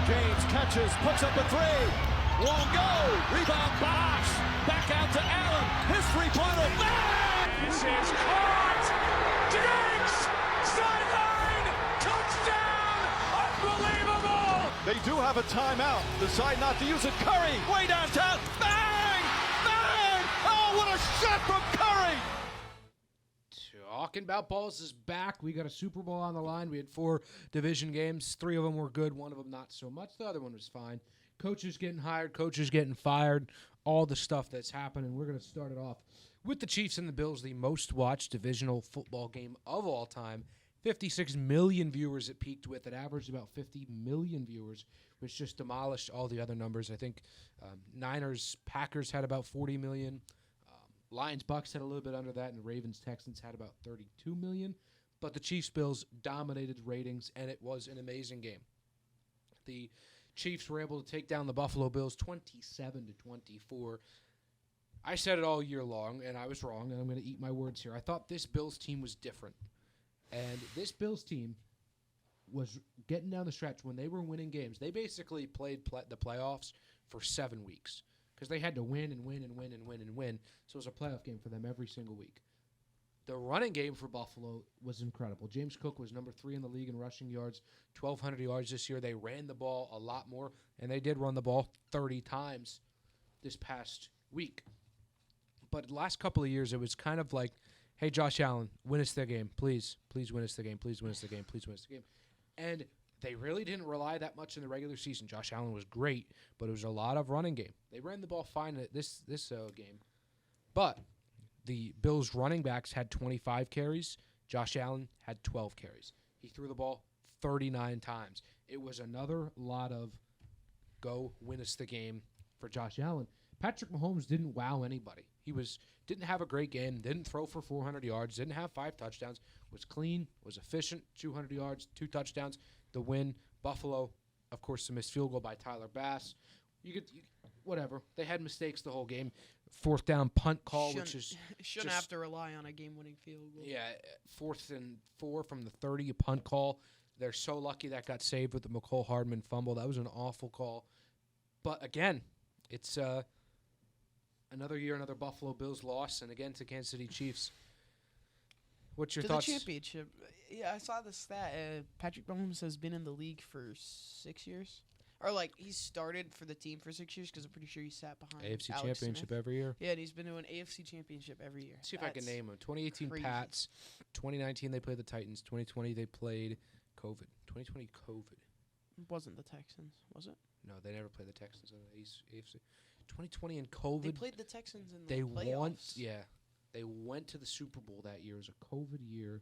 James catches, puts up a three. Won't go. Rebound Bosch. Back out to Allen. His three-pointer. Bang! This is caught. Diggs. Sideline. Touchdown. Unbelievable. They do have a timeout. Decide not to use it. Curry. Way downtown. Bang! Bang! Oh, what a shot from Curry. Talkin Bout Balls is back. We got a Super Bowl on the line. We had 4 division games. 3 of them were good. 1 of them not so much. The other one was fine. Coaches getting hired. Coaches getting fired. All the stuff that's happening. We're going to start it off with the Chiefs and the Bills, the most watched divisional football game of all time. 56 million viewers it peaked with. It averaged about 50 million viewers, which just demolished all the other numbers. I think Niners, Packers had about 40 million. Lions, Bucks had a little bit under that, and Ravens, Texans had about 32 million. But the Chiefs, Bills dominated ratings, and it was an amazing game. The Chiefs were able to take down the Buffalo Bills 27-24. I said it all year long, and I was wrong, and I'm going to eat my words here. I thought this Bills team was different. And this Bills team was getting down the stretch when they were winning games. They basically played the playoffs for 7 weeks because they had to win and win and win and win and win. So it was a playoff game for them every single week. The running game for Buffalo was incredible. James Cook was number 3 in the league in rushing yards, 1,200 yards this year. They ran the ball a lot more, and they did run the ball 30 times this past week. But the last couple of years, it was kind of like, hey, Josh Allen, win us the game. Please. Please win us the game. Please win us the game. Please win us the game. And they really didn't rely that much in the regular season. Josh Allen was great, but it was a lot of running game. They ran the ball fine at this game. But the Bills' running backs had 25 carries. Josh Allen had 12 carries. He threw the ball 39 times. It was another lot of go win us the game for Josh Allen. Patrick Mahomes didn't wow anybody. He didn't have a great game, didn't throw for 400 yards, didn't have 5 touchdowns, was clean, was efficient, 200 yards, 2 touchdowns. The win, Buffalo, of course, the missed field goal by Tyler Bass. Whatever. They had mistakes the whole game. 4th down punt call, which is shouldn't have to rely on a game-winning field goal. Yeah, 4th and 4 from the 30, a punt call. They're so lucky that got saved with the McCole Hardman fumble. That was an awful call. But again, it's another year, another Buffalo Bills loss, and again to Kansas City Chiefs. What's your thoughts? The championship. Yeah, I saw the stat. Patrick Mahomes has been in the league for 6 years. Or, he started for the team for 6 years because I'm pretty sure he sat behind AFC Alex Championship Smith. every year. Yeah, and he's been doing AFC Championship every year. See if I can name them. 2018 crazy. Pats. 2019 they played the Titans. 2020 they played COVID. 2020 COVID. It wasn't the Texans, was it? No, they never played the Texans in the AFC. 2020 and COVID. They played the Texans in the They playoffs. They went to the Super Bowl that year. It was a COVID year.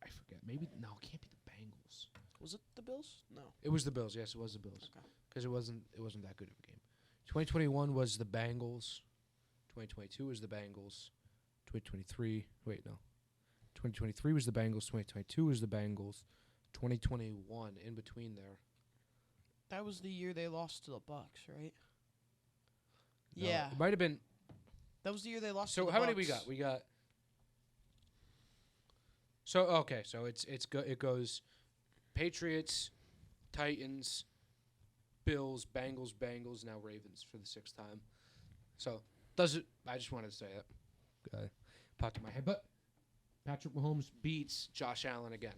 I forget. Maybe it can't be the Bengals. Was it the Bills? No. It was the Bills. Yes, it was the Bills. Okay. Because it wasn't that good of a game. 2021 was the Bengals. 2022 was the Bengals. 2023. Wait, no. 2023 was the Bengals. 2022 was the Bengals. 2021 in between there. That was the year they lost to the Bucks, right? No, yeah. it might have been. That was the year they lost to the So Bucks. how many we got? We got. So okay, so it goes, Patriots, Titans, Bills, Bengals, now Ravens for the 6th time. So does it? I just wanted to say that. Popped in my head, but Patrick Mahomes beats Josh Allen again,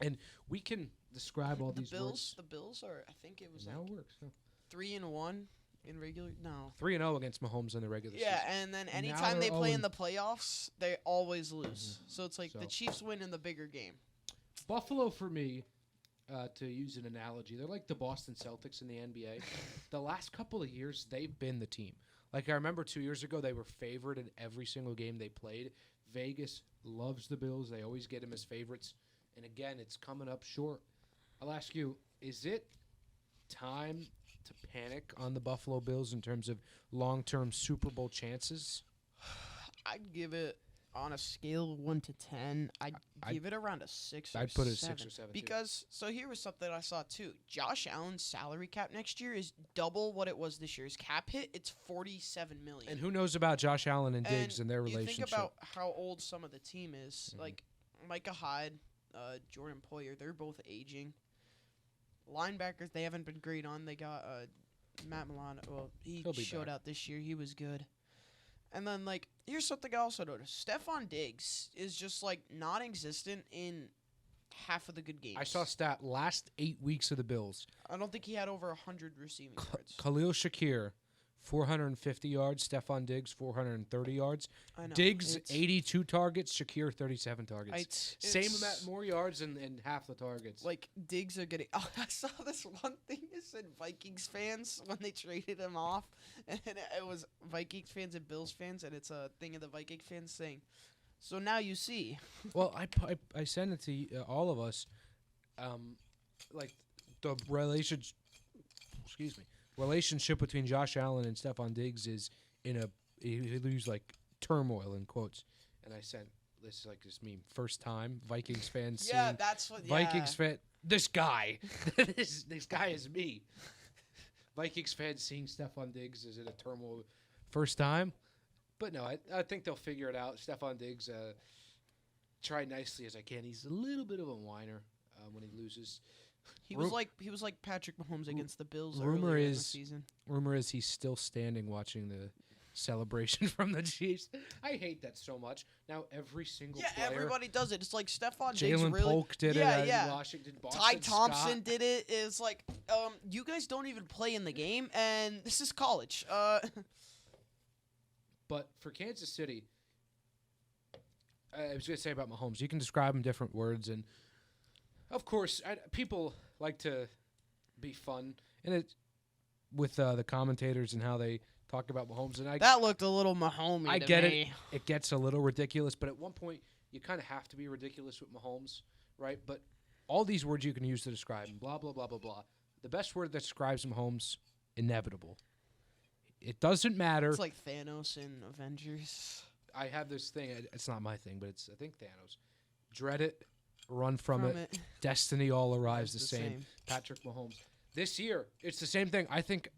and we can describe all these words. The Bills are. I think it was now it works. No. 3-1 in regular. No. 3-0 against Mahomes in the regular season. Yeah, and then anytime they play in the playoffs, they always lose. Mm-hmm. So it's like the Chiefs win in the bigger game. Buffalo, for me, to use an analogy, they're like the Boston Celtics in the NBA. The last couple of years, they've been the team. Like, I remember 2 years ago, they were favored in every single game they played. Vegas loves the Bills. They always get them as favorites. And again, it's coming up short. I'll ask you, is it time to panic on the Buffalo Bills in terms of long-term Super Bowl chances? I'd give it, on a scale of 1 to 10, I'd give it around a 6 or 7. I'd put it 6 or 7. Because, so here was something I saw too. Josh Allen's salary cap next year is double what it was this year's cap hit. It's $47 million. And who knows about Josh Allen and Diggs and their relationship? You think about how old some of the team is. Mm-hmm. Like Micah Hyde, Jordan Poyer, they're both aging. Linebackers, they haven't been great on. They got Matt Milano. Well, he He'll be showed back. out this year. He was good. And then, like, here's something I also noticed. Stephon Diggs is just, like, non-existent in half of the good games. I saw a stat last 8 weeks of the Bills. I don't think he had over 100 receiving yards. Khalil Shakir, 450 yards. Stephon Diggs, 430 yards. I know. Diggs, It's- 82 targets. Shakir, 37 targets. Same it's- amount, more yards and half the targets. Like, Diggs are getting... Oh, I saw this one thing that said Vikings fans when they traded him off. And it was Vikings fans and Bills fans. And it's a thing of the Vikings fans saying, so now you see. Well, I sent it to all of us. Like, the relationship between Josh Allen and Stephon Diggs is in a he lose like turmoil in quotes. And I sent this meme. First time Vikings fans Yeah, seeing that's what... Vikings fan. This guy, this guy is me. Vikings fans seeing Stephon Diggs is in a turmoil. First time, but no, I think they'll figure it out. Stephon Diggs, try nicely as I can. He's a little bit of a whiner when he loses. He was like Patrick Mahomes against the Bills rumor earlier in the is- season. Rumor is he's still standing watching the celebration from the Chiefs. I hate that so much. Now every single Yeah, player, everybody does it. It's like Stephon Diggs Jalen really... Polk did Yeah, it. yeah. Washington, Ty Boston Thompson Scott. did it. It's like, you guys don't even play in the game, and this is college. But for Kansas City, I was going to say about Mahomes, you can describe him different words, and of course, people like to be fun, and it with the commentators and how they talk about Mahomes, and That looked a little Mahomes. I get it. It gets a little ridiculous, but at one point, you kind of have to be ridiculous with Mahomes, right? But all these words you can use to describe him, blah, blah, blah, blah, blah. The best word that describes Mahomes, inevitable. It doesn't matter. It's like Thanos in Avengers. I have this thing. It's not my thing, but it's, I think, Thanos. Dread it, run from it. Destiny all arrives the same. Patrick Mahomes. This year, it's the same thing. I think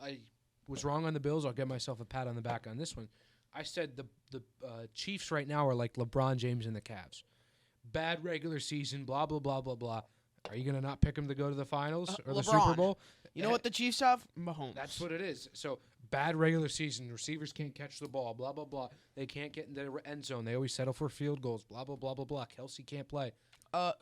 I was wrong on the Bills. I'll give myself a pat on the back on this one. I said the Chiefs right now are like LeBron James and the Cavs. Bad regular season, blah, blah, blah, blah, blah. Are you going to not pick them to go to the finals or the Super LeBron. Bowl? You know what the Chiefs have? Mahomes. That's what it is. So, bad regular season. Receivers can't catch the ball, blah, blah, blah. They can't get in the end zone. They always settle for field goals, blah, blah, blah, blah, blah. Kelsey can't play.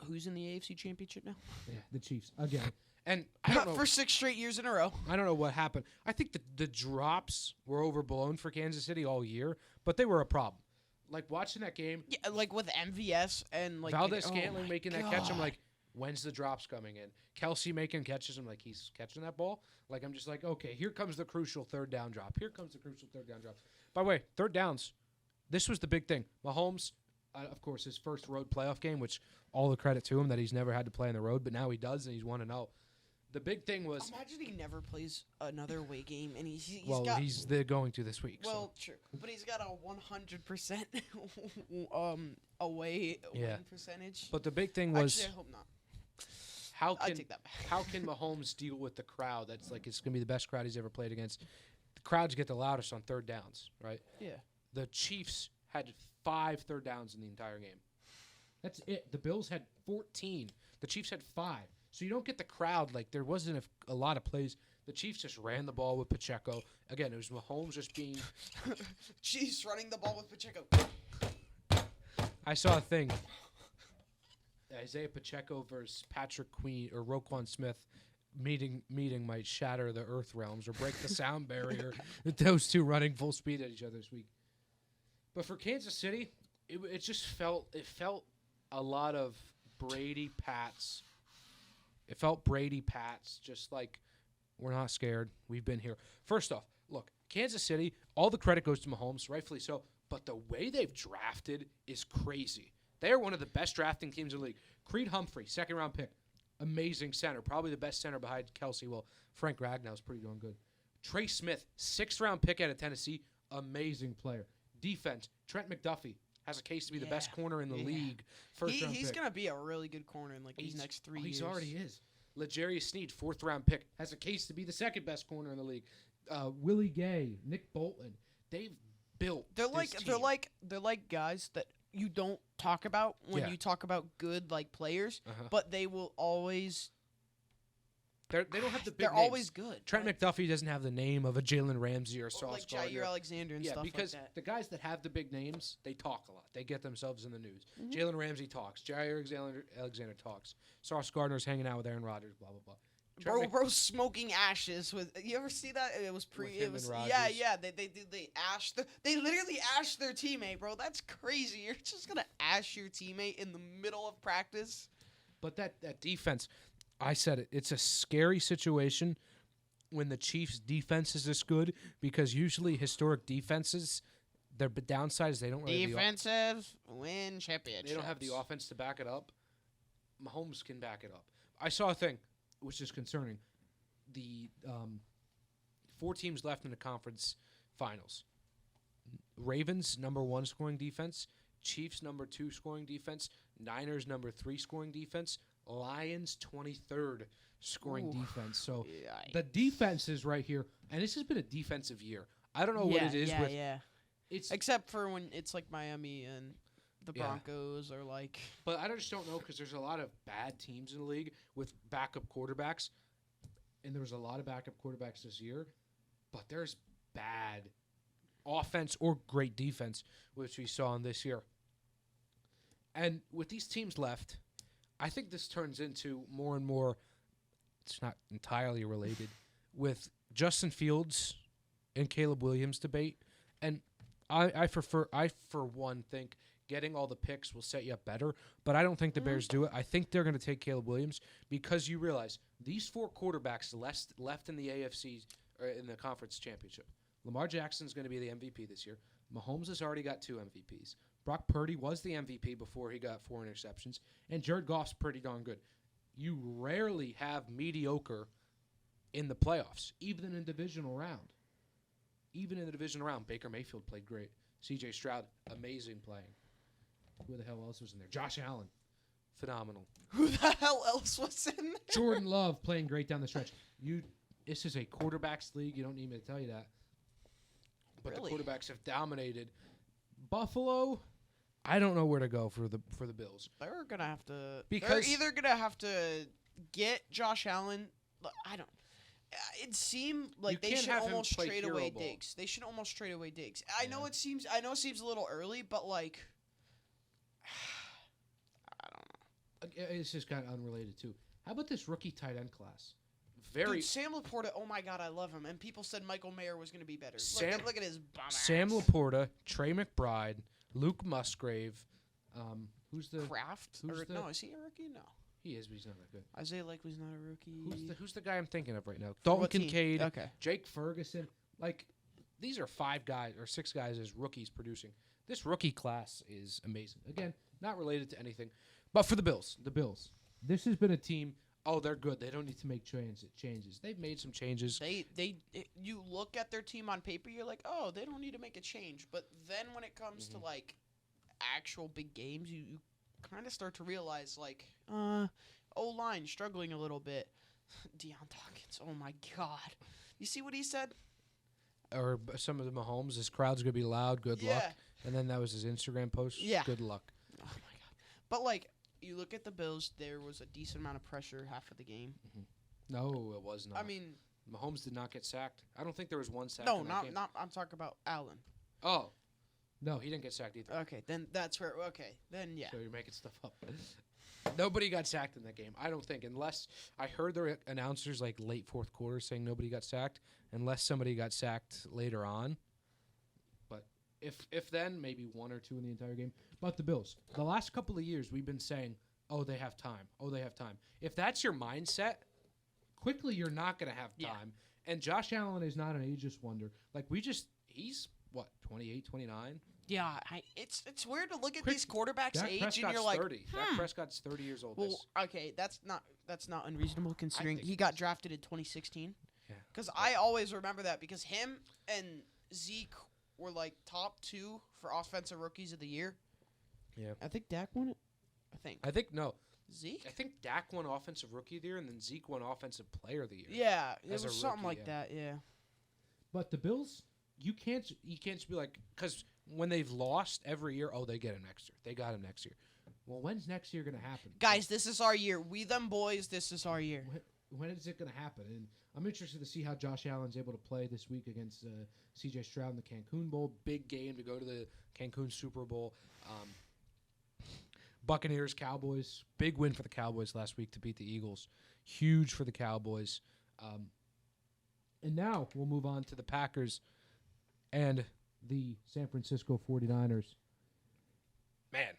Who's in the AFC Championship now? Yeah, the Chiefs, again. And I don't know. For 6 straight years in a row. I don't know what happened. I think the drops were overblown for Kansas City all year, but they were a problem. Like, watching that game, Yeah, like with MVS and like Valdez-Scantling making that catch, I'm God. like, when's the drops coming in? Kelsey making catches, I'm like, he's catching that ball? Like, I'm just like, okay, here comes the crucial third down drop. Here comes the crucial third down drop. By the way, third downs, this was the big thing. Mahomes, of course, his first road playoff game, which all the credit to him that he's never had to play on the road, but now he does, and he's 1-0. The big thing was, Imagine he never plays another away game, and he's they're going to this week. well, so. true, but he's got a 100% away Yeah. win percentage. But the big thing was, Actually, I hope not. how I can take that back. how can Mahomes deal with the crowd? That's like, it's gonna be the best crowd he's ever played against. The crowds get the loudest on third downs, right? Yeah. The Chiefs had 5 third downs in the entire game. That's it. The Bills had 14. The Chiefs had 5. So you don't get the crowd. Like, there wasn't a lot of plays. The Chiefs just ran the ball with Pacheco. Again, it was Mahomes just being. Chiefs running the ball with Pacheco. I saw a thing. Isaiah Pacheco versus Patrick Queen or Roquan Smith meeting might shatter the earth realms or break the sound barrier with those two running full speed at each other this week. But for Kansas City, it just felt a lot of Brady Pats. It felt Brady Pats, just like, we're not scared. We've been here. First off, look, Kansas City, all the credit goes to Mahomes, rightfully so, but the way they've drafted is crazy. They are one of the best drafting teams in the league. Creed Humphrey, second-round pick. Amazing center. Probably the best center behind Kelsey. Well, Frank Ragnow's pretty darn good. Trey Smith, sixth-round pick out of Tennessee. Amazing player. Defense, Trent McDuffie has a case to be the best corner in the league. First-round He's pick. going to be a really good corner in like these next 3 years. He already is. L'Jarius Sneed, fourth-round pick, has a case to be the second-best corner in the league. Willie Gay, Nick Bolton. They've built They're this like team. they're like guys that you don't talk about when Yeah. you talk about good like players, Uh-huh. but they will always They don't have the big They're names. always good. Trent McDuffie doesn't have the name of a Jalen Ramsey or Or Sauce like Gardner. Jair Alexander and stuff because like that. the guys that have the big names, they talk a lot. They get themselves in the news. Mm-hmm. Jalen Ramsey talks. Jair Alexander talks. Sauce Gardner's hanging out with Aaron Rodgers. Blah blah blah. Bro, smoking ashes with. You ever see that? It was With him and yeah, Rodgers. yeah. They ash. They literally ash their teammate, bro. That's crazy. You're just gonna ash your teammate in the middle of practice. But that defense, I said it. It's a scary situation when the Chiefs' defense is this good because usually historic defenses, their downside is they don't really Defensive win championships. they don't have the offense to back it up. Mahomes can back it up. I saw a thing, which is concerning. The 4 teams left in the conference finals. Ravens, number 1 scoring defense. Chiefs, number 2 scoring defense. Niners, number 3 scoring defense. Lions, 23rd scoring defense. So Yikes. the defense is right here. And this has been a defensive year. I don't know what it is with it's Except for when it's like Miami and the Yeah. Broncos are like. But I just don't know because there's a lot of bad teams in the league with backup quarterbacks. And there was a lot of backup quarterbacks this year. But there's bad offense or great defense, which we saw in this year. And with these teams left, I think this turns into more and more, it's not entirely related, with Justin Fields and Caleb Williams debate. And I for one think getting all the picks will set you up better, but I don't think the Bears do it. I think they're going to take Caleb Williams because you realize these 4 quarterbacks left in the AFC or in the conference championship. Lamar Jackson's going to be the MVP this year. Mahomes has already got 2 MVPs. Brock Purdy was the MVP before he got 4 interceptions, and Jared Goff's pretty darn good. You rarely have mediocre in the playoffs, even in the divisional round. Even in the divisional round, Baker Mayfield played great. C.J. Stroud, amazing playing. Who the hell else was in there? Josh Allen, phenomenal. Who the hell else was in there? Jordan Love playing great down the stretch. This is a quarterbacks league. You don't need me to tell you that. But Really? the quarterbacks have dominated. Buffalo, I don't know where to go for the Bills. They're gonna have to. Because- they're either gonna have to get Josh Allen. I don't. It seemed like You they can't should have him almost play trade hero away ball. Diggs. They should almost trade away Diggs. I know Yeah. it seems. I know it seems a little early, but like, I don't know. It's just kind of unrelated too. How about this rookie tight end class? Very Dude, Sam Laporta. Oh my God, I love him. And people said Michael Mayer was gonna be better. Sam- Look at his bum Sam ass. Laporta, Trey McBride, Luke Musgrave. Who's the Kraft. who's Or, the- no, is he a rookie? No. He is, but he's not that good. Isaiah Likely's not a rookie. Who's the guy I'm thinking of right now? What Dalton team? Kincaid, Okay. Jake Ferguson. Like, these are 5 guys or 6 guys as rookies producing. This rookie class is amazing. Again, not related to anything. But for the Bills. This has been a team, they're good. They don't need to make changes. They've made some changes. You look at their team on paper, you're like, oh, they don't need to make a change. But then when it comes to like actual big games, you kind of start to realize like, O-line struggling a little bit. Deion Dawkins, oh my God, you see what he said? Or some of the Mahomes, this crowd's going to be loud, good luck. Yeah. And then that was his Instagram post. Yeah. Good luck. Oh my God. But like, you look at the Bills, there was a decent amount of pressure half of the game. No, it was not. I mean, Mahomes did not get sacked. I don't think there was one sack no, in that game. not. I'm talking about Allen. Oh. No, he didn't get sacked either. Okay, then that's where. Okay, then yeah. So you're making stuff up. Nobody got sacked in that game. I don't think, unless I heard the announcers like late 4th quarter saying nobody got sacked, unless somebody got sacked later on. But if then, maybe 1 or 2 in the entire game. But the Bills, the last couple of years we've been saying, they have time. They have time. If that's your mindset, quickly you're not going to have time. Yeah. And Josh Allen is not an ageist wonder. Like he's what, 28, 29? Yeah, it's weird to look at Quick, these quarterbacks' Dak age Prescott's and you're like, 30. Dak Prescott's 30 years old. well, okay, that's not unreasonable considering think he it got is. drafted in 2016. Yeah. Because I always remember that because him and Zeke were like top 2 for offensive rookies of the year. Yeah. I think Dak won it. I think no. Zeke? I think Dak won Offensive Rookie of the Year, and then Zeke won Offensive Player of the Year. Yeah, it As was a something rookie, like that. Yeah. But the Bills, you can't just be like, because when they've lost every year, they get him next year. They got him next year. Well, when's next year gonna happen? Guys, this is our year. We them boys. This is our year. when is it going to happen? And I'm interested to see how Josh Allen's able to play this week against C.J. Stroud in the Cancun Bowl. Big game to go to the Cancun Super Bowl. Buccaneers, Cowboys. Big win for the Cowboys last week to beat the Eagles. Huge for the Cowboys. And now we'll move on to the Packers and the San Francisco 49ers. Man.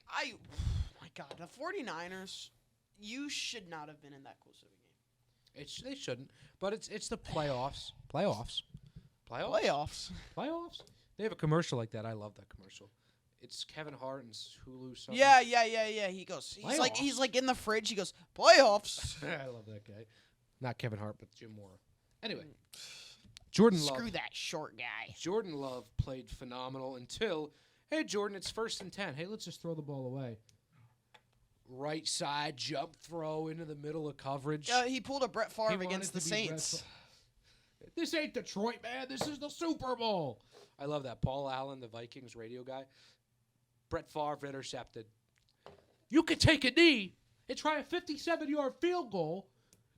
My God, the 49ers, you should not have been in that close of a game. They shouldn't, but it's the playoffs. Playoffs. They have a commercial like that. I love that commercial. It's Kevin Hart and Hulu. Something. Yeah. He goes. He's like in the fridge. He goes, playoffs. I love that guy. Not Kevin Hart, but Jim Mora. Anyway, Jordan Love. Screw that short guy. Jordan Love played phenomenal until, hey, Jordan, it's 1st and 10. Hey, let's just throw the ball away. Right side jump throw into the middle of coverage. He pulled a Brett Favre against the Saints. This ain't Detroit, man. This is the Super Bowl. I love that. Paul Allen, the Vikings radio guy. Brett Favre intercepted. You could take a knee and try a 57-yard field goal.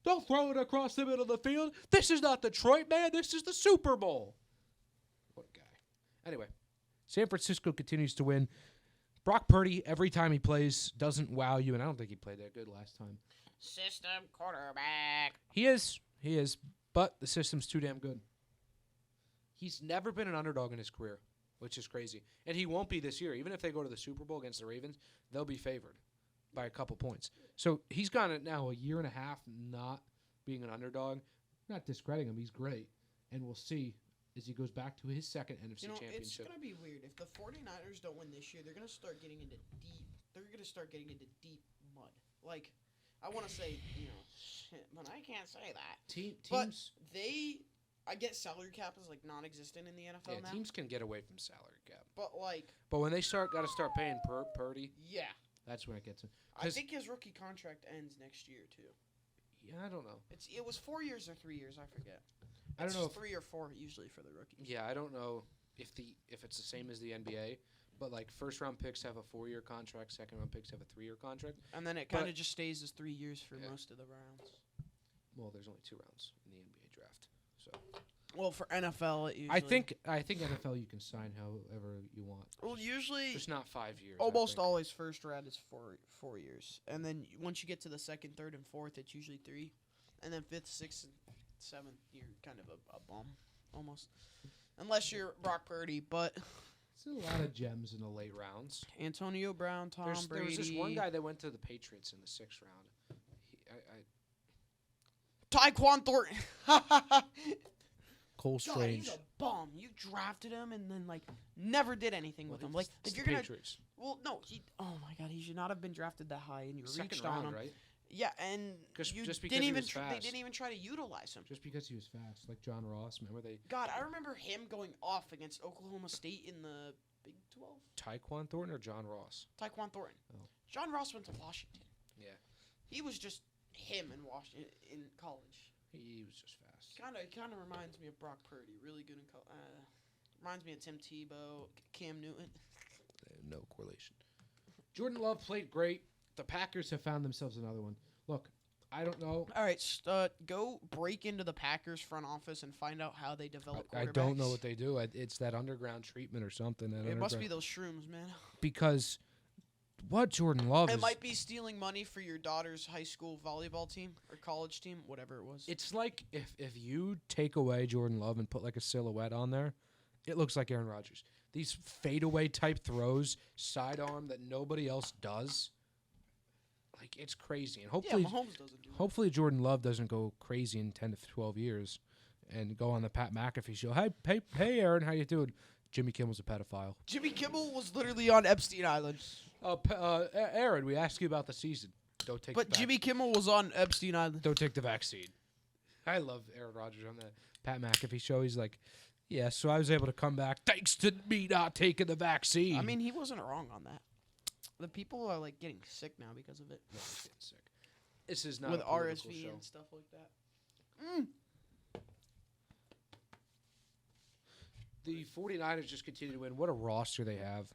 Don't throw it across the middle of the field. This is not Detroit, man. This is the Super Bowl. What a guy. Anyway, San Francisco continues to win. Brock Purdy, every time he plays, doesn't wow you, and I don't think he played that good last time. System quarterback. He is, but the system's too damn good. He's never been an underdog in his career, which is crazy. And he won't be this year. Even if they go to the Super Bowl against the Ravens, they'll be favored by a couple points. So he's gone now a year and a half not being an underdog. Not discrediting him. He's great. And we'll see as he goes back to his second NFC championship. It's going to be weird. If the 49ers don't win this year, they're going to start getting into deep mud. Like, I want to say, shit, but I can't say that. Teams. But I get salary cap is like non-existent in the NFL now. Teams can get away from salary cap. But when they got to start paying Purdy. Yeah. That's when it gets in. I think his rookie contract ends next year too. Yeah, I don't know. It was 4 years or 3 years, I forget. I don't know if 3 or 4 usually for the rookies. Yeah, I don't know if it's the same as the NBA, but like first round picks have a 4-year contract, second round picks have a 3-year contract. And then it kind of just stays as 3 years for most of the rounds. Well, there's only 2 rounds in the NBA draft. So well, for NFL, it usually I think NFL you can sign however you want. Well, usually just not 5 years. Almost always first round is 4 years, and then once you get to the second, third, and fourth, it's usually 3, and then fifth, sixth, and seventh, you're kind of a bum almost, unless you're Brock Purdy. But it's a lot of gems in the late rounds. Antonio Brown, Tom Brady. There was this one guy that went to the Patriots in the 6th round. Tyquan Thornton. Cole Strange. God, he's a bum. You drafted him and then never did anything with him. Like if you're gonna, Patriots. Well, no, oh my God, he should not have been drafted that high, and you reached round, on him, right? Yeah, and you just because didn't he even was fast. they didn't even try to utilize him. Just because he was fast, like John Ross. Remember they? God, I remember him going off against Oklahoma State in the Big 12. Tyquan Thornton or John Ross? Tyquan Thornton. Oh. John Ross went to Washington. Yeah. He was just him in Washington in college. He was just fast. Kind of reminds me of Brock Purdy. Really good in college. Reminds me of Tim Tebow, Cam Newton. No correlation. Jordan Love played great. The Packers have found themselves another one. Look, I don't know. All right, go break into the Packers front office and find out how they develop quarterbacks. I don't know what they do. It's that underground treatment or something. It must be those shrooms, man. Because what Jordan Love It might be stealing money for your daughter's high school volleyball team or college team, whatever it was. It's like if you take away Jordan Love and put like a silhouette on there, it looks like Aaron Rodgers. These fadeaway type throws, sidearm that nobody else does. Like, it's crazy. And hopefully, Mahomes doesn't do that. Hopefully Jordan Love doesn't go crazy in 10 to 12 years and go on the Pat McAfee show. Hey, Aaron, how you doing? Jimmy Kimmel's a pedophile. Jimmy Kimmel was literally on Epstein Island. Aaron, we asked you about the season. Don't take. But Jimmy Kimmel was on Epstein Island. Don't take the vaccine. I love Aaron Rodgers on the Pat McAfee show. He's like, yeah, so I was able to come back thanks to me not taking the vaccine. I mean, he wasn't wrong on that. The people are getting sick now because of it. No, he's getting sick. This is not with a political RSV show. and stuff like that. The 49ers just continue to win. What a roster they have.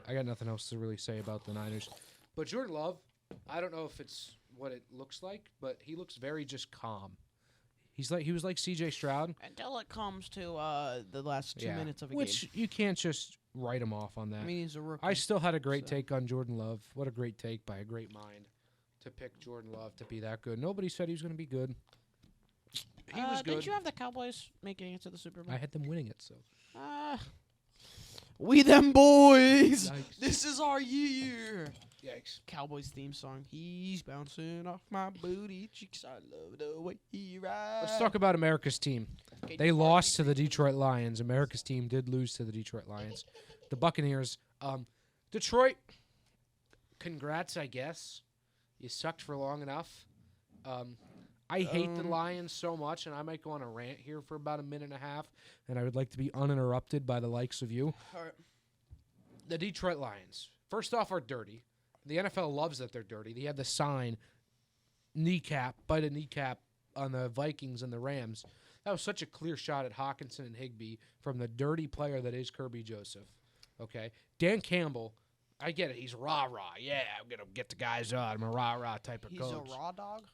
I got nothing else to really say about the Niners. But Jordan Love, I don't know if it's what it looks like, but he looks very just calm. He was like C.J. Stroud. Until it comes to the last 2 minutes of a which game. you can't just write him off on that. I mean, he's a rookie. I still had a great take on Jordan Love. What a great take by a great mind to pick Jordan Love to be that good. Nobody said he was going to be good. He was good. Did you have the Cowboys making it to the Super Bowl? I had them winning it, so. We them boys. Yikes. This is our year. Yikes. Cowboys theme song. He's bouncing off my booty cheeks. I love the way he rides. Let's talk about America's team. Okay, They lost to the Detroit Lions. America's team did lose to the Detroit Lions. The Buccaneers. Detroit, congrats, I guess. You sucked for long enough. I hate the Lions so much, and I might go on a rant here for about a minute and a half, and I would like to be uninterrupted by the likes of you. All right. The Detroit Lions, first off, are dirty. The NFL loves that they're dirty. They had the sign, bite a kneecap on the Vikings and the Rams. That was such a clear shot at Hawkinson and Higbee from the dirty player that is Kirby Joseph. Okay? Dan Campbell, I get it. He's rah-rah. Yeah, I'm going to get the guys out. I'm a rah-rah type of coach. He's a raw dog?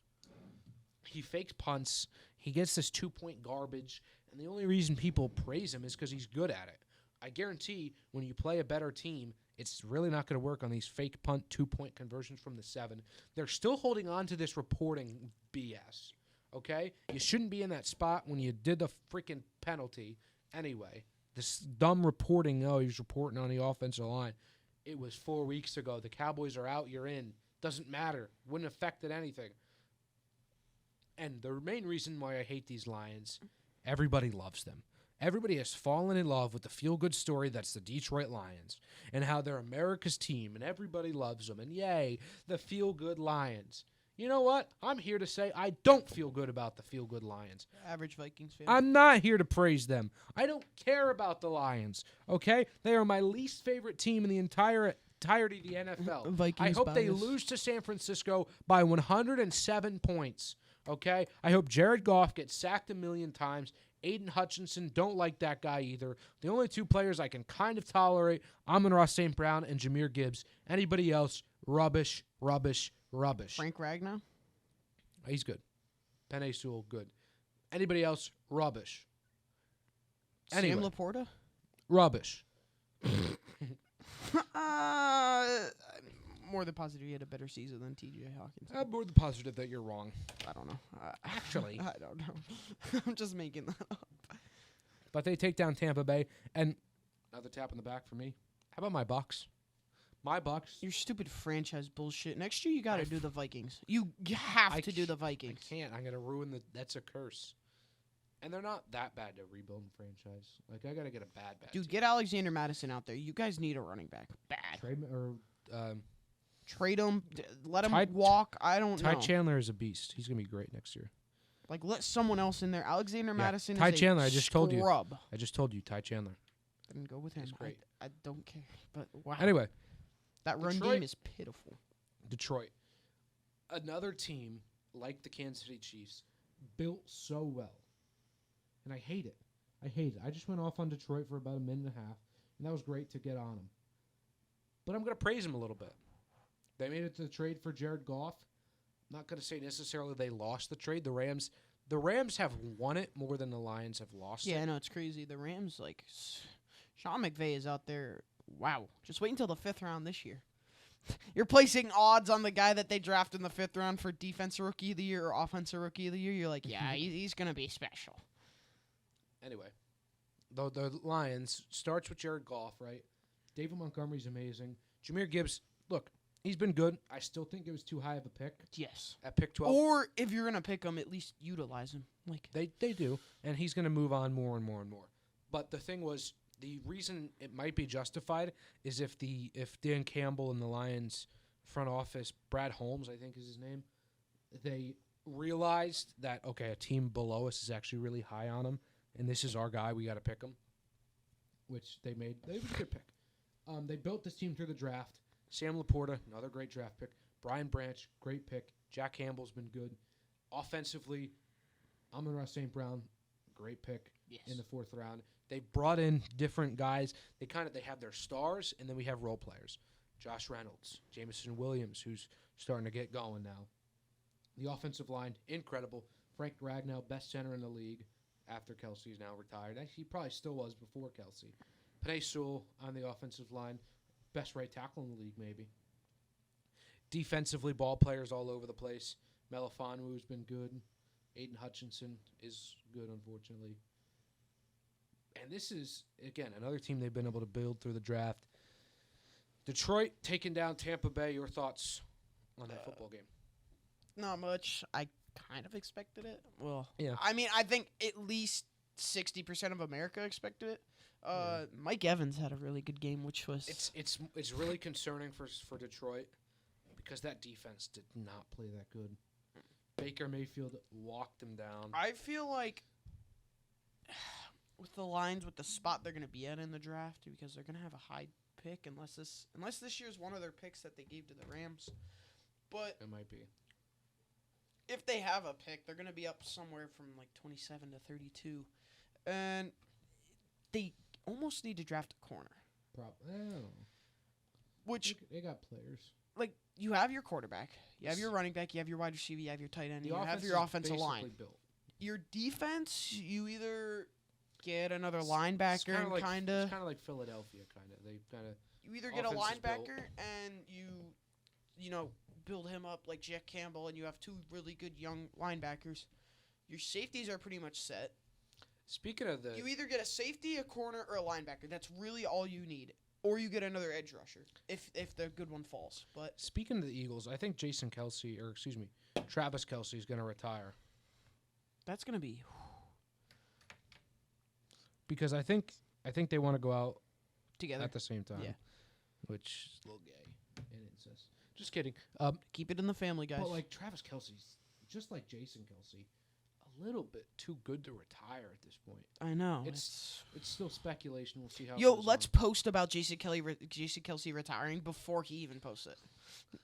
He fakes punts. He gets this 2-point garbage. And the only reason people praise him is because he's good at it. I guarantee when you play a better team, it's really not going to work on these fake punt 2-point conversions from the 7. They're still holding on to this reporting BS. Okay? You shouldn't be in that spot when you did the freaking penalty. Anyway, this dumb reporting, he was reporting on the offensive line. It was 4 weeks ago. The Cowboys are out, you're in. Doesn't matter. Wouldn't have affected anything. And the main reason why I hate these Lions, everybody loves them. Everybody has fallen in love with the feel-good story that's the Detroit Lions and how they're America's team and everybody loves them. And yay, the feel-good Lions. You know what? I'm here to say I don't feel good about the feel-good Lions. Average Vikings fan. I'm not here to praise them. I don't care about the Lions, okay? They are my least favorite team in the entirety of the NFL. Vikings I hope they bias. lose to San Francisco by 107 points, okay? I hope Jared Goff gets sacked a million times. Aiden Hutchinson, don't like that guy either. The only two players I can kind of tolerate, Amon-Ra St. Brown and Jahmyr Gibbs. Anybody else, rubbish, rubbish, rubbish. Frank Ragnow? He's good. Penei Sewell, good. Anybody else, rubbish. Anyway. Sam Laporta? Rubbish. More than positive he had a better season than T.J. Hawkins. I'm more than positive that you're wrong. I don't know. Actually. I don't know. I'm just making that up. But they take down Tampa Bay. And another tap on the back for me. How about my Bucks? My Bucks. Your stupid franchise bullshit. Next year you got to do the Vikings. You have to do the Vikings. I can't. I'm going to ruin the. That's a curse. And they're not that bad to rebuild a franchise. Like, I got to get a bad Dude, team. get Alexander Madison out there. You guys need a running back. Bad. Trade Trade him. Let him Ty- walk. I don't know. Ty Chandler is a beast. He's going to be great next year. Like, let someone else in there. Alexander Madison Ty is Chandler, a I just told you. scrub. I just told you, Ty Chandler. I didn't go with him. He's great. I don't care. But wow. Anyway, That run Detroit- game is pitiful. Detroit. Another team, like the Kansas City Chiefs, built so well. And I hate it. I hate it. I just went off on Detroit for about a minute and a half, and that was great to get on them. But I'm going to praise them a little bit. They made it to the trade for Jared Goff. I'm not going to say necessarily they lost the trade. The Rams have won it more than the Lions have lost Yeah, it. I know. It's crazy. The Rams, like, Sean McVay is out there. Wow. Just wait until the 5th round this year. You're placing odds on the guy that they draft in the 5th round for Defensive Rookie of the Year or Offensive Rookie of the Year. You're like, yeah, he's going to be special. Anyway, the Lions starts with Jared Goff, right? David Montgomery's amazing. Jahmyr Gibbs, look, he's been good. I still think it was too high of a pick. Yes. At pick 12. Or if you're going to pick him, at least utilize him. Like They do, and he's going to move on more and more and more. But the thing was, the reason it might be justified is if Dan Campbell and the Lions front office, Brad Holmes, I think is his name, they realized that, okay, a team below us is actually really high on him, and this is our guy, we got to pick him, which they made. They was a good pick. They built this team through the draft. Sam Laporta, another great draft pick. Brian Branch, great pick. Jack Campbell's been good. Offensively, Amon-Ra St. Brown, great pick in the 4th round. They brought in different guys. They have their stars, and then we have role players. Josh Reynolds, Jameson Williams, who's starting to get going now. The offensive line, incredible. Frank Ragnow, best center in the league after Kelsey's now retired. Actually, he probably still was before Kelsey. Panay Sewell on the offensive line, best right tackle in the league maybe. Defensively, ball players all over the place. Melifonwu's been good. Aiden Hutchinson is good, unfortunately. And this is, again, another team they've been able to build through the draft. Detroit taking down Tampa Bay. Your thoughts on that football game? Not much. I kind of expected it. Well, Yeah. I mean, I think at least 60% of America expected it. Mike Evans had a really good game, which was It's really concerning for Detroit because that defense did not play that good. Baker Mayfield walked them down. I feel like with the Lions, with the spot they're going to be at in the draft, because they're going to have a high pick unless this year's one of their picks that they gave to the Rams. But It might be. if they have a pick, they're going to be up somewhere from like 27 to 32. And they almost need to draft a corner. Which, They got players. like, you have your quarterback, you have your running back, you have your wide receiver, you have your tight end, The you have offense your is offensive basically line. built. Your defense, you either get another It's linebacker kinda and like, kind It's of... kind of like Philadelphia, kind of. They kind of. You either get a offense is built. linebacker and you know, build him up like Jack Campbell, and you have two really good young linebackers. Your safeties are pretty much set. Speaking of the. You either get a safety, a corner, or a linebacker. That's really all you need. Or you get another edge rusher if the good one falls. But Speaking of the Eagles, I think Travis Kelce is going to retire that's gonna be because I think they want to go out together. at the same time. Yeah. Which is a little gay and incest. Just kidding. Keep it in the family, guys. But like Travis Kelce's just like Jason Kelce, a little bit too good to retire at this point. I know. It's still speculation. We'll see how. Yo, it goes let's on. post about Jason Kelce retiring before he even posts it.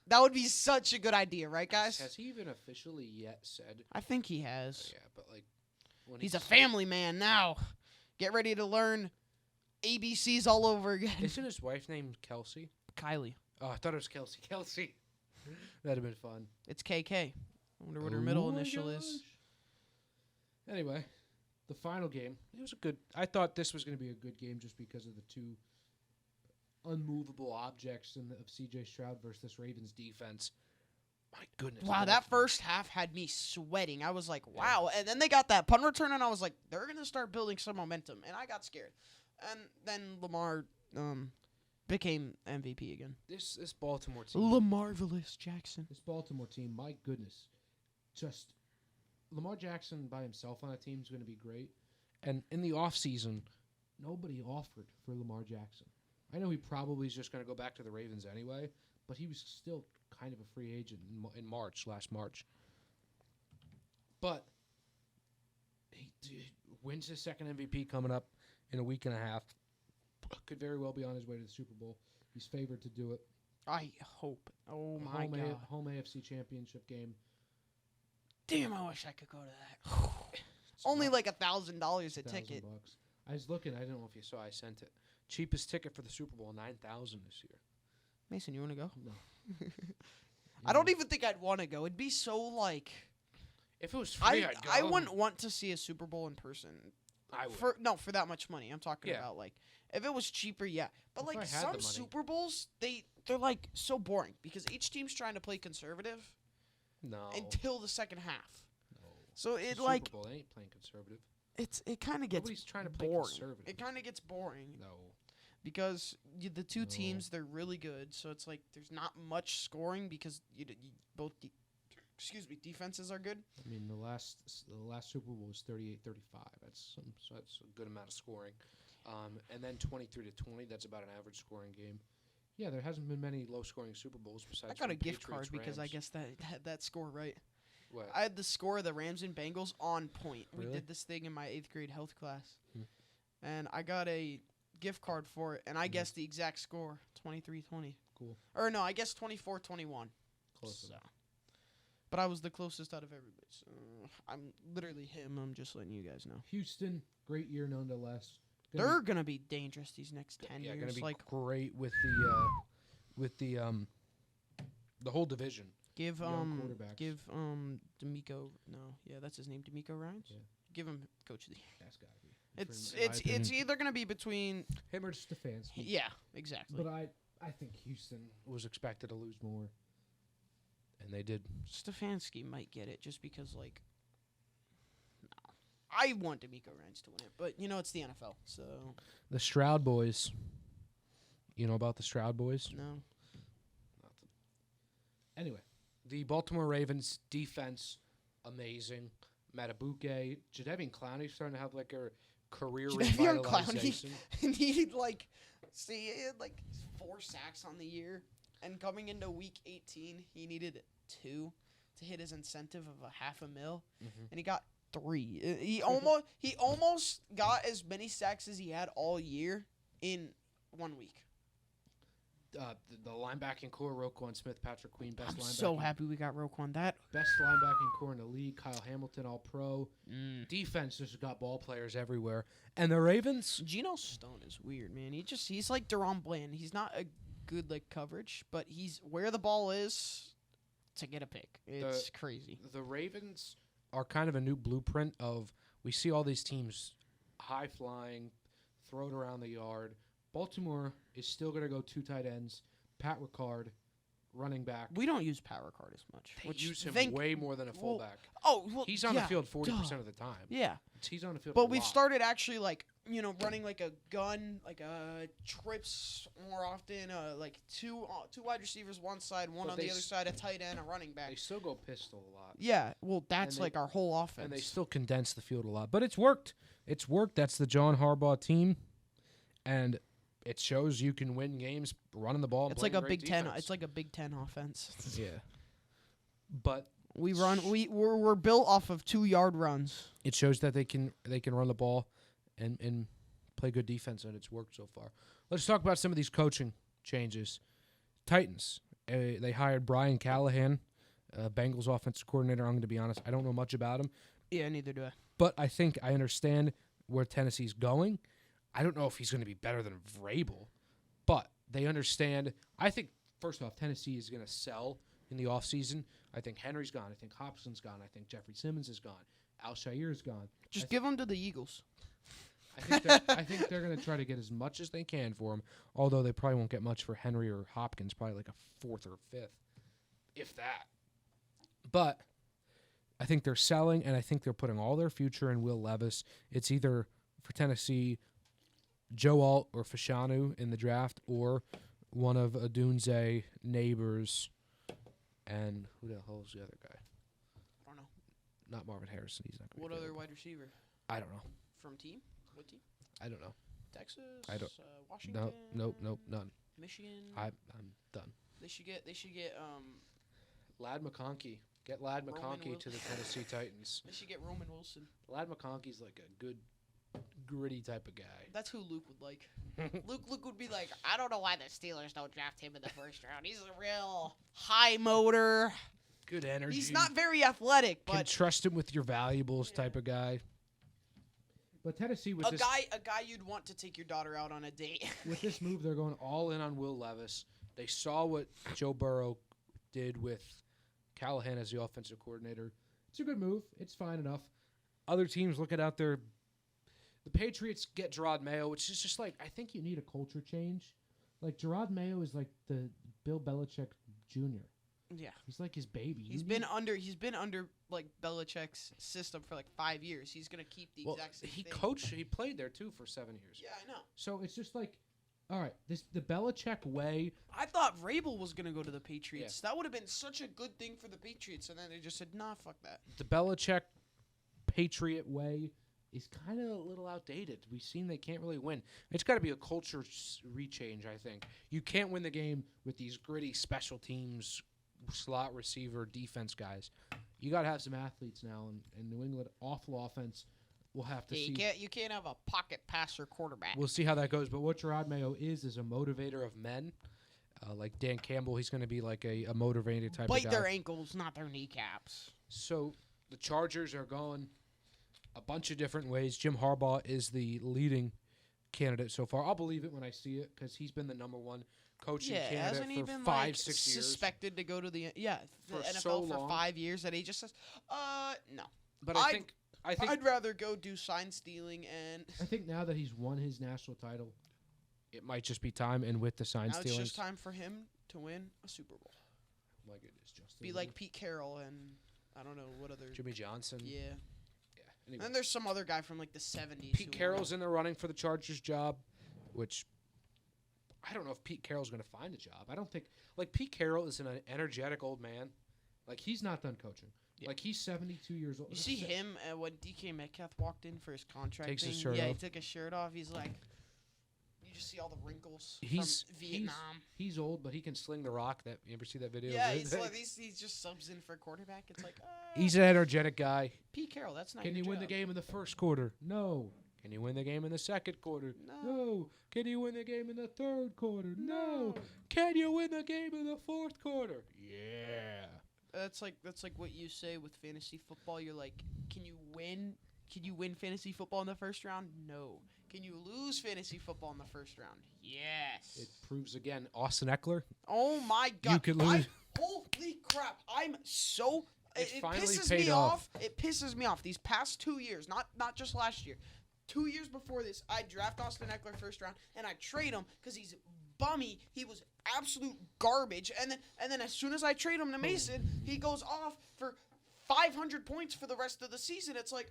That would be such a good idea, right, guys? Has he even officially yet said? I think he has. Yeah, but like when He's a family man now. Get ready to learn ABCs all over again. Isn't his wife named Kelsey? Kylie. Oh, I thought it was Kelsey. Kelsey. That'd have been fun. It's KK. I wonder what her middle Oh my initial is. gosh. Anyway, the final game. It was a good. I thought this was going to be a good game just because of the two unmovable objects of C.J. Stroud versus this Ravens defense. My goodness. Wow, that first half had me sweating. I was like, wow. And then they got that punt return, and I was like, they're going to start building some momentum. And I got scared. And then Lamar became MVP again. This Baltimore team. Lamarvelous Jackson. This Baltimore team, my goodness. Just Lamar Jackson by himself on a team is going to be great. And in the offseason, nobody offered for Lamar Jackson. I know he probably is just going to go back to the Ravens anyway, but he was still kind of a free agent in last March. But he wins his second MVP coming up in a week and a half. Could very well be on his way to the Super Bowl. He's favored to do it. I hope. Oh, my God. Home AFC Championship game. Damn, I wish I could go to that. Only like $1,000 a ticket. $1,000. I was looking. I don't know if you saw. I sent it. Cheapest ticket for the Super Bowl, $9,000 this year. Mason, you want to go? No. I don't even think I'd want to go. It'd be so like... If it was free, I'd go. I wouldn't want to see a Super Bowl in person. I would. For that much money. I'm talking about like... If it was cheaper, yeah. But If like I had the some money. Super Bowls, they're like so boring because each team's trying to play conservative No. until the second half. No. So It's it the like Super Bowl. They ain't playing conservative. it kind of gets Nobody's trying to play boring. conservative. It kind of gets boring No. because the two No. teams they're really good. So it's like there's not much scoring because both defenses are good. I mean, the last Super Bowl was 38-35. That's a good amount of scoring. And then 23-20. That's about an average scoring game. Yeah, there hasn't been many low-scoring Super Bowls besides. I got a from gift card Patriots, because I Rams. guess that had that score right. What? I had the score of the Rams and Bengals on point. We Really? did this thing in my 8th grade health class. Hmm. And I got a gift card for it, and I guessed the exact score, 23-20. Cool. Or no, I guessed 24-21. Close So. enough. But I was the closest out of everybody. So I'm literally him. I'm just letting you guys know. Houston, great year nonetheless. They're going to be dangerous these next 10 Yeah, years. going to be Like, great with the whole division. Give young quarterbacks. D'Amico. No, yeah, that's his name, D'Amico Ryans. Yeah. Give him coach of the year. That's got to be. It's either gonna be between him or Stefanski. Yeah, exactly. But I think Houston was expected to lose more, and they did. Stefanski might get it just because no. I want D'Amico Ryans to win it, but it's the NFL, so The Stroud boys. You know about the Stroud boys? no. Anyway, the Baltimore Ravens defense, amazing. Matabuke, Jadeveon Clowney starting to have like a career Jadeveon revitalization. Clowney needed he had 4 sacks on the year, and coming into week 18, he needed 2 to hit his incentive of $500,000, and he got 3. He almost got as many sacks as he had all year in 1 week. The linebacking core, Roquan Smith, Patrick Queen, best I'm linebacking. so happy we got Roquan. Best linebacking core in the league. Kyle Hamilton, all pro. Defense just got ball players everywhere. And the Ravens. Geno Stone is weird, man. He's like Deron Bland. He's not a good coverage, but he's where the ball is to get a pick. It's crazy. The Ravens are kind of a new blueprint of we see all these teams high flying, throw it around the yard. Baltimore is still going to go 2 tight ends, Pat Ricard, running back. We don't use Pat Ricard as much. They use him way more than a fullback. He's on the field 40% of the time. Yeah. He's on the field But we've started actually running like a gun, trips more often, 2 wide receivers one side, one on the other side, a tight end, a running back. They still go pistol a lot. Yeah, well, that's our whole offense. And they still condense the field a lot. But it's worked. It's worked. That's the John Harbaugh team. And it shows you can win games running the ball. It's like a Big Ten. It's like a Big Ten offense. Yeah, but we're built off of 2-yard runs. It shows that they can run the ball and play good defense, and it's worked so far. Let's talk about some of these coaching changes. Titans. They hired Brian Callahan, Bengals offensive coordinator. I'm going to be honest, I don't know much about him. Yeah, neither do I. But I think I understand where Tennessee's going. I don't know if he's going to be better than Vrabel, but they understand. I think, first off, Tennessee is going to sell in the offseason. I think Henry's gone. I think Hopkinson's gone. I think Jeffrey Simmons is gone. Al-Shair's gone. Just give him to the Eagles. I think they're going to try to get as much as they can for him, although they probably won't get much for Henry or Hopkins, probably like a 4th or 5th, if that. But I think they're selling, and I think they're putting all their future in Will Levis. It's either, for Tennessee, Joe Alt or Fashanu in the draft, or one of Adunze, Neighbors, and who the hell is the other guy? I don't know. Not Marvin Harrison. He's not going What other wide receiver? I don't know. From team? What team? I don't know. Texas? I don't. Washington? Nope, none. Michigan? I'm done. They should get Lad McConkey. Get Lad McConkey to the Tennessee Titans. They should get Roman Wilson. Lad McConkey's like a good, gritty type of guy. That's who Luke would like. Luke would be like, I don't know why the Steelers don't draft him in the first round. He's a real high motor. Good energy. He's not very athletic, but can trust him with your valuables type of guy. But Tennessee with a guy you'd want to take your daughter out on a date. With this move, they're going all in on Will Levis. They saw what Joe Burrow did with Callahan as the offensive coordinator. It's a good move. It's fine enough. Other teams looking out there. The Patriots get Gerard Mayo, which is just like, I think you need a culture change. Like, Gerard Mayo is like the Bill Belichick Jr. Yeah. He's like his baby. He's been under like Belichick's system for like 5 years. He's gonna keep the exact same thing. He played there too for 7 years. Yeah, I know. So it's just like, all right, the Belichick way. I thought Vrabel was gonna go to the Patriots. Yeah. That would have been such a good thing for the Patriots, and then they just said, nah, fuck that. The Belichick Patriot way is kind of a little outdated. We've seen they can't really win. It's got to be a culture rechange, I think. You can't win the game with these gritty special teams, slot receiver, defense guys. You got to have some athletes now, and New England, awful offense. We'll have to see. You can't have a pocket passer quarterback. We'll see how that goes. But what Gerard Mayo is a motivator of men. Like Dan Campbell, he's going to be like a motivated type of guy. Bite their ankles, not their kneecaps. So the Chargers are going a bunch of different ways. Jim Harbaugh is the leading candidate so far. I'll believe it when I see it because he's been the number one coaching Yeah, candidate hasn't he for been 5, like 6 years. suspected to go to the the For NFL so for long. 5 years that he just says, no. But I think I'd rather go do sign stealing and I think now that he's won his national title, it might just be time. And with the sign now it's stealing, just time for him to win a Super Bowl. my goodness, Justin. Be like Pete Carroll and I don't know what other. Jimmy Johnson. Yeah. Yeah. Anyway, And there's some other guy from like the 70s. Pete Carroll's in the running for the Chargers job, which I don't know if Pete Carroll's going to find a job. I don't think Pete Carroll is an energetic old man. Like he's not done coaching. Yeah. Like he's 72 years old. You see him when DK Metcalf walked in for his contract Takes thing? his shirt yeah, he off. took his shirt off. He's like, you just see all the wrinkles He's from Vietnam. He's old, but he can sling the rock. That you ever see that video? Yeah, of he's it? like he just subs in for a quarterback. It's like He's an energetic guy. Pete Carroll. That's not. Can your you win the job. game in the first quarter? No. Can you win the game in the second quarter? No. Can you win the game in the third quarter? No. Can you win the game in the fourth quarter? Yeah. That's like what you say with fantasy football. You're like, can you win? Can you win fantasy football in the first round? No. Can you lose fantasy football in the first round? Yes. It proves again, Austin Eckler. Oh my God! You could lose. Holy crap! I'm so. It's It finally pisses paid me off. off. It pisses me off. These past 2 years, not just last year. 2 years before this, I draft Austin Eckler first round, and I trade him because he's bummy. He was absolute garbage. And then as soon as I trade him to Mason, he goes off for 500 points for the rest of the season. It's like,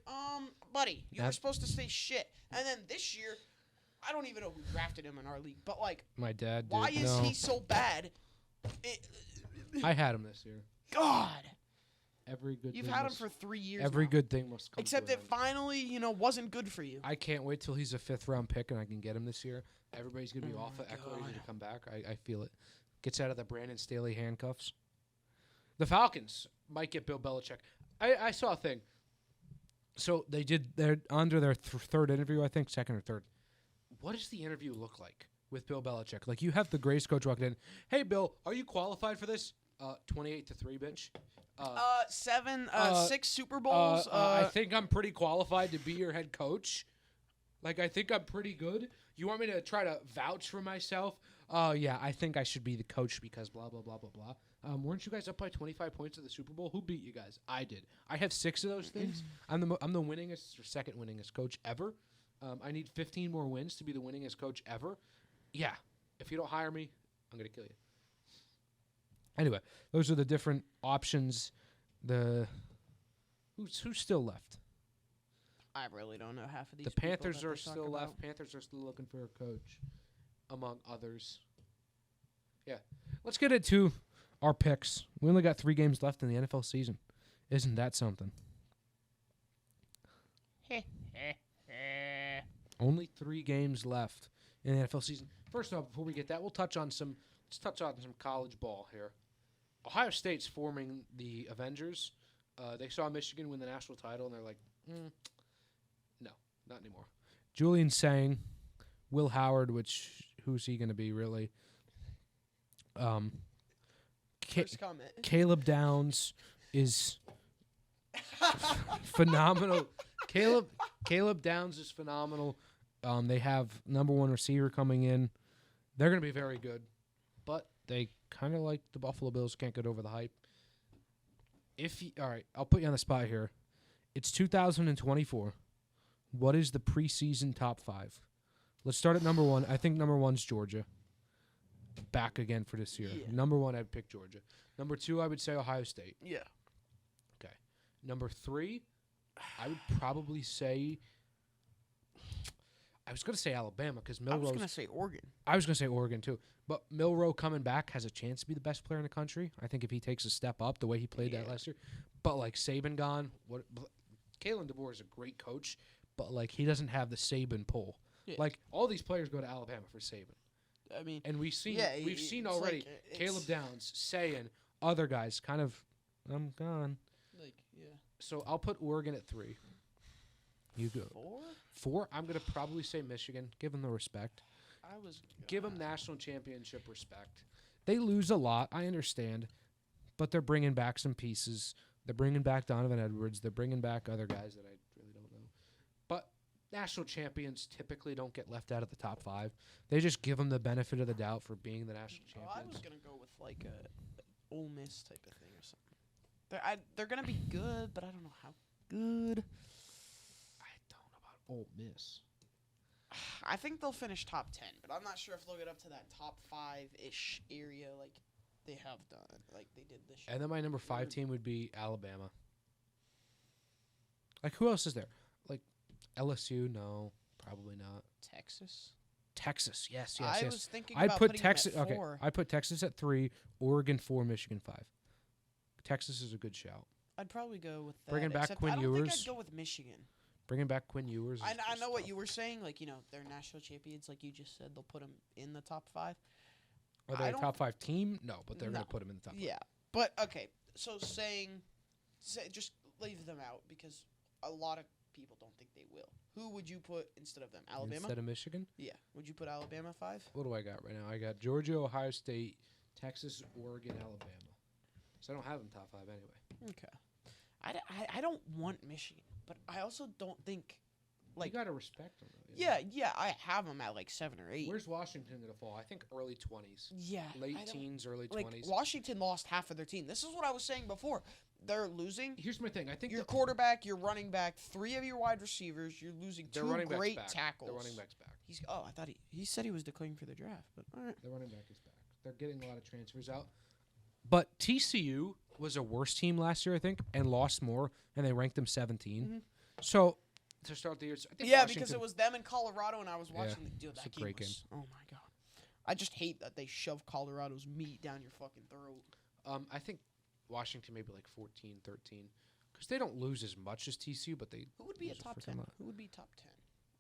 buddy, you were supposed to stay shit. And then this year, I don't even know who drafted him in our league, but like, My dad did. why is No. he so bad? I had him this year. God, Every good. you've thing had him must- for 3 years. Every now. good thing must come. Except to it an end. finally, wasn't good for you. I can't wait till he's a 5th round pick and I can get him this year. Everybody's gonna be Oh off my of Eckler. He's God. gonna come back. I feel it. Gets out of the Brandon Staley handcuffs. The Falcons might get Bill Belichick. I saw a thing. So they're under their third interview, I think, second or third. What does the interview look like with Bill Belichick? Like you have the Grace coach walking in. Hey, Bill, are you qualified for this? 28-3, bitch. 6 Super Bowls. I think I'm pretty qualified to be your head coach. Like, I think I'm pretty good. You want me to try to vouch for myself? Yeah, I think I should be the coach because blah, blah, blah, blah, blah. Weren't you guys up by 25 points at the Super Bowl? Who beat you guys? I did. I have 6 of those things. I'm the winningest or second winningest coach ever. I need 15 more wins to be the winningest coach ever. Yeah. If you don't hire me, I'm going to kill you. Anyway, those are the different options. Who's still left? I really don't know half of these. The people Panthers that they are talk still about. left. Panthers are still looking for a coach, among others. Yeah. Let's get into our picks. We only got 3 games left in the NFL season. Isn't that something? Only 3 games left in the NFL season. First off, before we get that, let's touch on some college ball here. Ohio State's forming the Avengers. They saw Michigan win the national title, and they're like, no, not anymore. Julian Sang, Will Howard, who's he going to be, really? First comment. Caleb Downs is phenomenal. Caleb Downs is phenomenal. They have number 1 receiver coming in. They're going to be very good, but they kind of like the Buffalo Bills can't get over the hype. All right, I'll put you on the spot here. It's 2024. What is the preseason top 5? Let's start at number 1. I think number 1's Georgia. Back again for this year. Yeah. Number 1, I'd pick Georgia. Number 2, I would say Ohio State. Yeah. Okay. Number 3, I would probably say. I was going to say Alabama because Milroe. I was gonna say Oregon. I was going to say Oregon too, but Milroe coming back has a chance to be the best player in the country. I think if he takes a step up the way he played that last year. But like Saban gone, Kalen DeBoer is a great coach, but like he doesn't have the Saban pull. Yeah. Like all these players go to Alabama for Saban. I mean, And we've seen it's already like, Caleb Downs saying other guys kind of I'm gone. Like, yeah. So I'll put Oregon at 3. You go. 4, I'm going to probably say Michigan. Give them the respect. Give them national championship respect. They lose a lot, I understand, but they're bringing back some pieces. They're bringing back Donovan Edwards. They're bringing back other guys that I really don't know. But national champions typically don't get left out of the top 5. They just give them the benefit of the doubt for being the national Well, I was champions. gonna go with like a Ole Miss type of thing or something. They're gonna be good, but I don't know how good. I don't know about Ole Miss. I think they'll finish top 10, but I'm not sure if they'll get up to that top 5-ish area like they have done, like they did this year. And then my number 5 team would be Alabama. Like, who else is there? Like, LSU? No, probably not. Texas. Texas, yes. I yes. was thinking I'd about put putting them Texas. at Okay, 4. I put Texas at 3, Oregon 4, Michigan 5. Texas is a good shout. I'd probably go with that. Bringing back except Quinn I don't think Ewers. I'd go with Michigan. Bringing back Quinn Ewers. I is know what tough. you were saying. Like, they're national champions. Like you just said, they'll put them in the top 5. Are they a top 5 team? No, but they're going to put them in the top 5. Yeah. But, okay. So just leave them out because a lot of people don't think they will. Who would you put instead of them? Alabama? Instead of Michigan? Yeah. Would you put Alabama 5? What do I got right now? I got Georgia, Ohio State, Texas, Oregon, Alabama. So I don't have them top 5 anyway. Okay. I don't want Michigan, but I also don't think, like... You got to respect them. Though, Yeah, I have them at, like, 7 or 8. Where's Washington going to fall? I think early 20s. Yeah. Late teens, early 20s. Like, Washington lost half of their team. This is what I was saying before. They're losing. Here's my thing. I think Your quarterback, your running back, 3 of your wide receivers. You're losing 2 great tackles. Their running back's back. I thought he said he was declaring for the draft, but all right. The running back is back. They're getting a lot of transfers out. But TCU was a worse team last year, I think, and lost more, and they ranked them 17. Mm-hmm. So to start the year, I think Yeah, Washington, because it was them in Colorado, and I was watching the dude. it's That a great game was, oh my god! I just hate that they shove Colorado's meat down your fucking throat. I think Washington maybe like 14, 13, because they don't lose as much as TCU, but they Who would be a lose top freaking 10? lot. Who would be top 10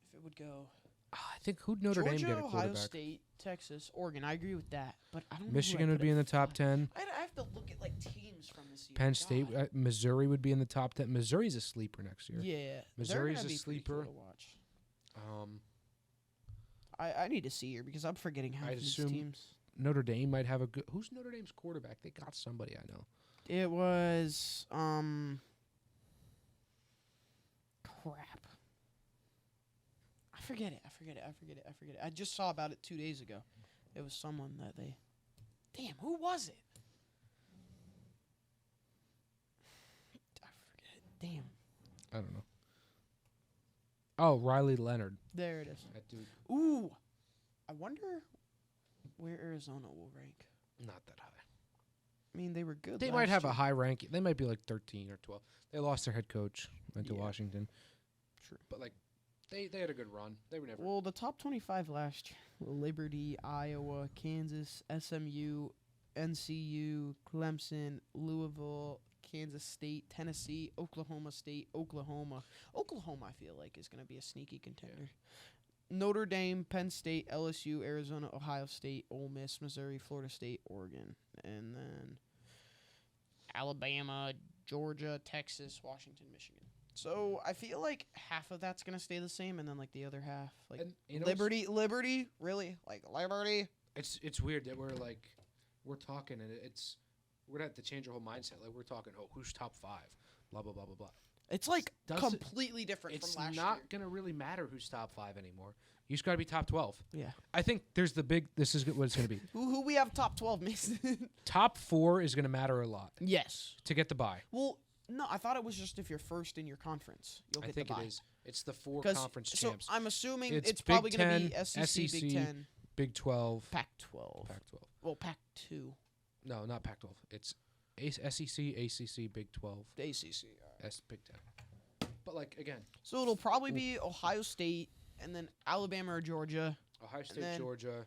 if it would go? I think who'd Notre Dame Georgia, get a Ohio quarterback? State, Texas, Oregon. I agree with that, but I don't. know who Michigan I'd would put be at in the top 5. 10. I have to look at like teams from this year. Penn State, God. Missouri would be in the top 10. Missouri's a sleeper next year. Yeah, Missouri's they're gonna a be pretty cool sleeper. to watch. Um, I need to see here because I'm forgetting half I'd of these assume teams. Notre Dame might have a good. Who's Notre Dame's quarterback? They got somebody I know. It was crap. I forget it. I just saw about it 2 days ago. It was someone that they. Damn, who was it? I forget it. Damn. I don't know. Oh, Riley Leonard. There it is. That dude, Ooh, I wonder where Arizona will rank. not that high. I mean, they were good. They might last have year. a high rank. They might be like 13 or 12. They lost their head coach, went to Yeah. Washington. True. But like, they had a good run. They were never. Well, the top 25 last year: Liberty, Iowa, Kansas, SMU, NCU, Clemson, Louisville, Kansas State, Tennessee, Oklahoma State, Oklahoma. Oklahoma, I feel like, is going to be a sneaky contender. Notre Dame, Penn State, LSU, Arizona, Ohio State, Ole Miss, Missouri, Florida State, Oregon. And then Alabama, Georgia, Texas, Washington, Michigan. So I feel like half of that's going to stay the same, and then like the other half, like And, you know, Liberty, really? Like Liberty? It's weird that we're talking and we're gonna have to change our whole mindset. Like we're talking, who's top 5? Blah blah blah blah blah. It's like Doesn't- completely different It's from last not year. gonna really matter who's top 5 anymore. You just gotta be top 12. Yeah. I think there's the big. This is what it's gonna be. Who we have top 12, Mason? Top 4 is gonna matter a lot Yes. to get the bye. Well, no, I thought it was just if you're first in your conference, you'll I get think the bye. it is. It's the 4 'Cause- conference so champs. I'm assuming It's it's Big probably going to be 10, SEC, Big SEC, 10, Big 12, Pac-12. Pac-12. Well, Pac-2. No, not Pac-12. It's SEC, ACC, Big 12, The ACC. All right. Big 10. But like again, So it'll probably be Ohio State, and then Alabama or Georgia, Ohio State, then- Georgia,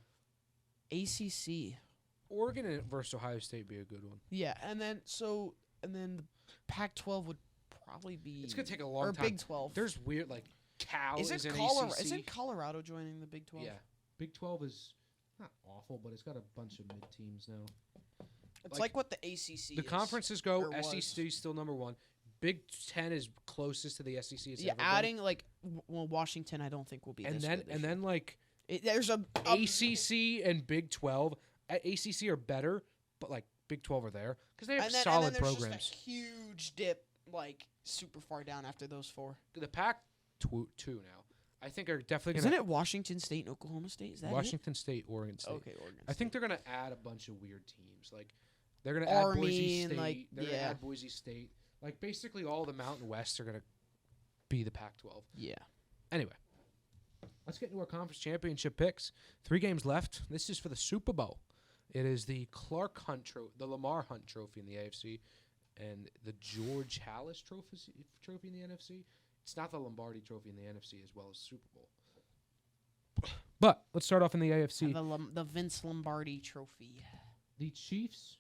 ACC. Oregon versus Ohio State be a good one. Yeah, and then the Pac-12 would probably be. It's gonna take a long or time. Big 12. There's weird like Cal Is is it in Colorado? ACC. Isn't Colorado joining the Big 12? Yeah, Big 12 is not awful, but it's got a bunch of mid teams now. It's Like, like what the ACC. The is. conferences go. or SEC is still number 1. Big 10 is closest to the SEC. It's Yeah, ever been. adding like Washington, I don't think will be. and this then good this and year. then like There's a ACC and Big 12. ACC are better, but like Big 12 are there because they have solid and then there's programs. Just a huge dip, like super far down after those 4. The Pac 2 now. I think are definitely Isn't going it Washington State and Oklahoma State? Is that Washington State, Oregon State. Okay, Oregon State. I think they're going to add a bunch of weird teams. Like they're going to add Boise State. They're going to add Boise State. Like basically all the Mountain West are going to be the Pac-12. Yeah. Anyway, let's get into our conference championship picks. 3 games left. This is for the Super Bowl. It is the the Lamar Hunt Trophy in the AFC, and the George Halas Trophy in the NFC. It's not the Lombardi Trophy in the NFC as well as Super Bowl. But let's start off in the AFC. The Vince Lombardi Trophy. The Chiefs.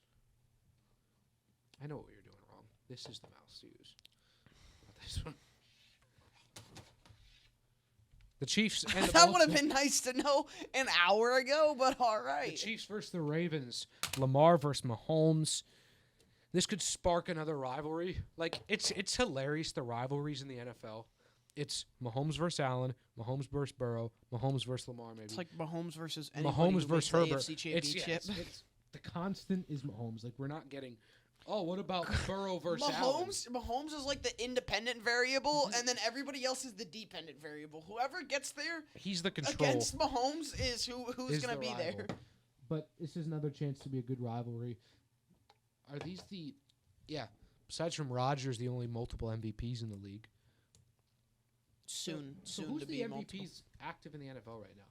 I know what you're doing wrong. This is the mouse to use. Not this one. The Chiefs and the That would have been nice to know an hour ago, but all right. The Chiefs versus the Ravens. Lamar versus Mahomes. This could spark another rivalry. Like, it's hilarious, the rivalries in the NFL. It's Mahomes versus Allen, Mahomes versus Burrow, Mahomes versus Lamar, maybe. It's like Mahomes versus anybody Mahomes who versus wins the Herbert. AFC Championship. It's the constant is Mahomes. Like, we're not getting, what about Burrow versus Allen? Mahomes is like the independent variable, and then everybody else is the dependent variable. Whoever gets there He's the control. against Mahomes is who's going to be rival. there. But this is another chance to be a good rivalry. Are these besides from Rodgers, the only multiple MVPs in the league? Soon who's to the be MVPs multiple. active in the NFL right now?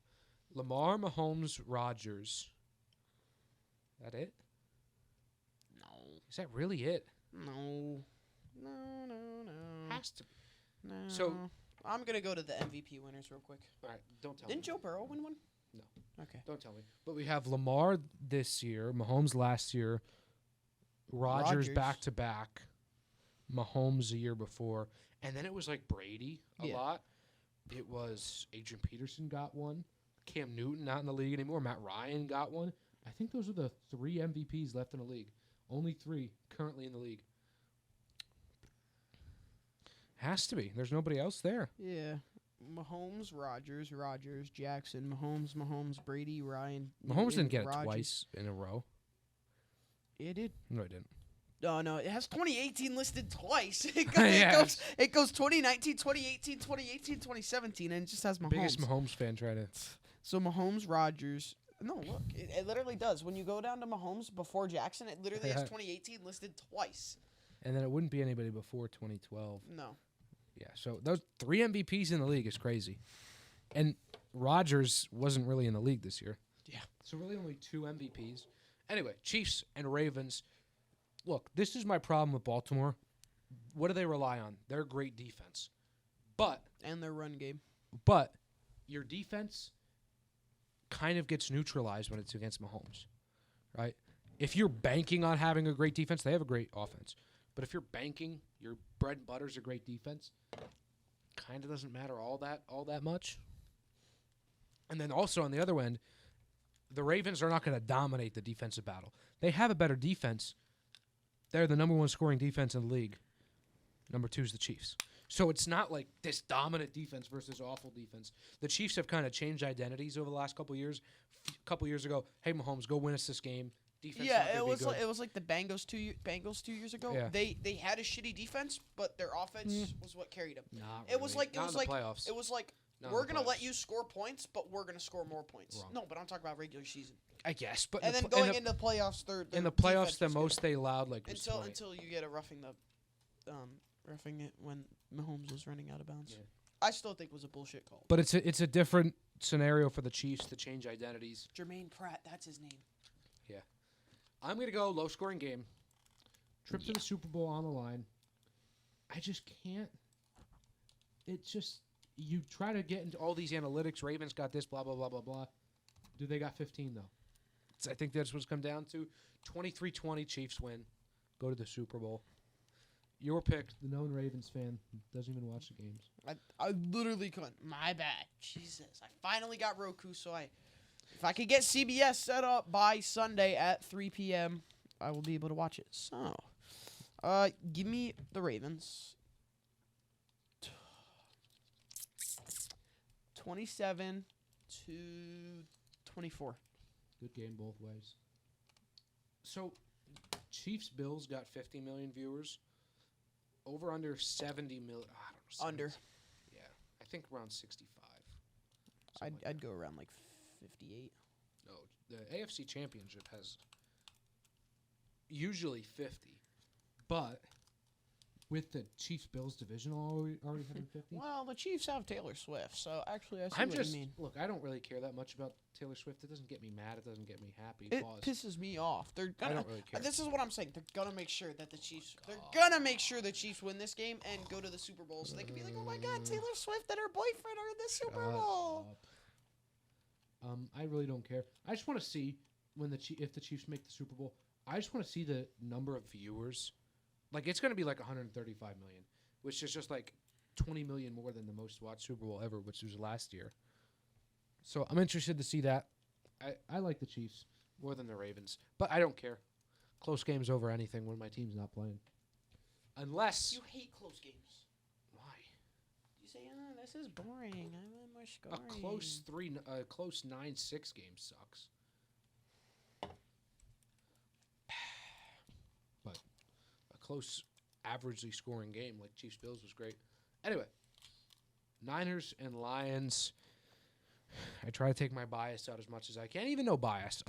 Lamar, Mahomes, Rodgers. That it? No. Is that really it? No. Has to. No. So I'm going to go to the MVP winners real quick. all right, don't tell Didn't me. Joe Burrow win one? No. Okay. Don't tell me. But we have Lamar this year, Mahomes last year, Rodgers back to back, Mahomes a year before, and then it was like Brady a lot. It was Adrian Peterson got one, Cam Newton not in the league anymore, Matt Ryan got one. I think those are the 3 MVPs left in the league. Only 3 currently in the league. Has to be. There's nobody else there. Yeah. Mahomes, Rodgers, Jackson, Mahomes, Brady, Ryan. Mahomes didn't get it Rodgers. twice in a row. It did. No, he didn't. No, it has 2018 listed twice. Yeah. It goes 2019, 2018, 2018, 2017, and it just has Mahomes. Biggest Mahomes fan trying to. So Mahomes, Rodgers. No, look, it literally does. When you go down to Mahomes before Jackson, it literally has 2018 listed twice. And then it wouldn't be anybody before 2012. No. Yeah, so those 3 MVPs in the league is crazy. And Rodgers wasn't really in the league this year. Yeah. So really only 2 MVPs. Anyway, Chiefs and Ravens. Look, this is my problem with Baltimore. What do they rely on? Their great defense. And their run game. But your defense kind of gets neutralized when it's against Mahomes, right? If you're banking on having a great defense, they have a great offense. But if you're banking, your bread and butter's a great defense, kind of doesn't matter all that much. And then also on the other end, the Ravens are not going to dominate the defensive battle. They have a better defense. They're the number 1 scoring defense in the league. Number 2 is the Chiefs. So it's not like this dominant defense versus awful defense. The Chiefs have kind of changed identities over the last couple years. A couple years ago, hey Mahomes, go win us this game. Defense It was like the Bengals 2 years ago. Yeah. They had a shitty defense, but their offense was what carried them. Not It was really. like Not in the playoffs. It was like Not in we're the gonna let playoffs. you score points, but we're gonna score more points. Wrong. No, but I'm talking about regular season. I guess, but And then going into the playoffs, in the playoffs, the most they allowed was 20. until you get a roughing it when Mahomes was running out of bounds. Yeah. I still think it was a bullshit call. But it's a different scenario for the Chiefs to change identities. Jermaine Pratt, that's his name. Yeah, I'm gonna go low scoring game. Trip to the Super Bowl on the line. I just can't. It's just you try to get into all these analytics. Ravens got this, blah blah blah blah blah. Do they got 15 though? I think that's what's come down to. 23-20 Chiefs win. Go to the Super Bowl. Your pick, the known Ravens fan, doesn't even watch the games. I literally couldn't. My bad. Jesus. I finally got Roku, so if I could get CBS set up by Sunday at 3 p.m., I will be able to watch it. So, give me the Ravens. 27-24. Good game both ways. So, Chiefs-Bills got 50 million viewers. Over under 70 million. I don't know. Under. Yeah, I think around 65. I'd go around like 58. No, the AFC Championship has usually 50, but with the Chiefs-Bills divisional already having 50. Well, the Chiefs have Taylor Swift, so actually I see I'm what just you mean. look. I don't really care that much about Taylor Swift. It doesn't get me mad. It doesn't get me happy. It Pause. pisses me off. They're I gonna. don't really care. This is what I'm saying. They're gonna make sure that the Chiefs. They're gonna make sure the Chiefs win this game and go to the Super Bowl, so they can be like, "Oh my God, Taylor Swift and her boyfriend are in the Super Bowl." Up. I really don't care. I just want to see when if the Chiefs make the Super Bowl. I just want to see the number of viewers. Like it's gonna be like 135 million, which is just like 20 million more than the most watched Super Bowl ever, which was last year. So I'm interested to see that. I like the Chiefs more than the Ravens, but I don't care. Close games over anything when my team's not playing. Unless You hate close games. why You say, "Oh, this is boring. I want more scoring." a close 9-6 game sucks. But a close, averagely scoring game like Chiefs Bills was great. Anyway, Niners and Lions. I try to take my bias out as much as I can. Even no bias.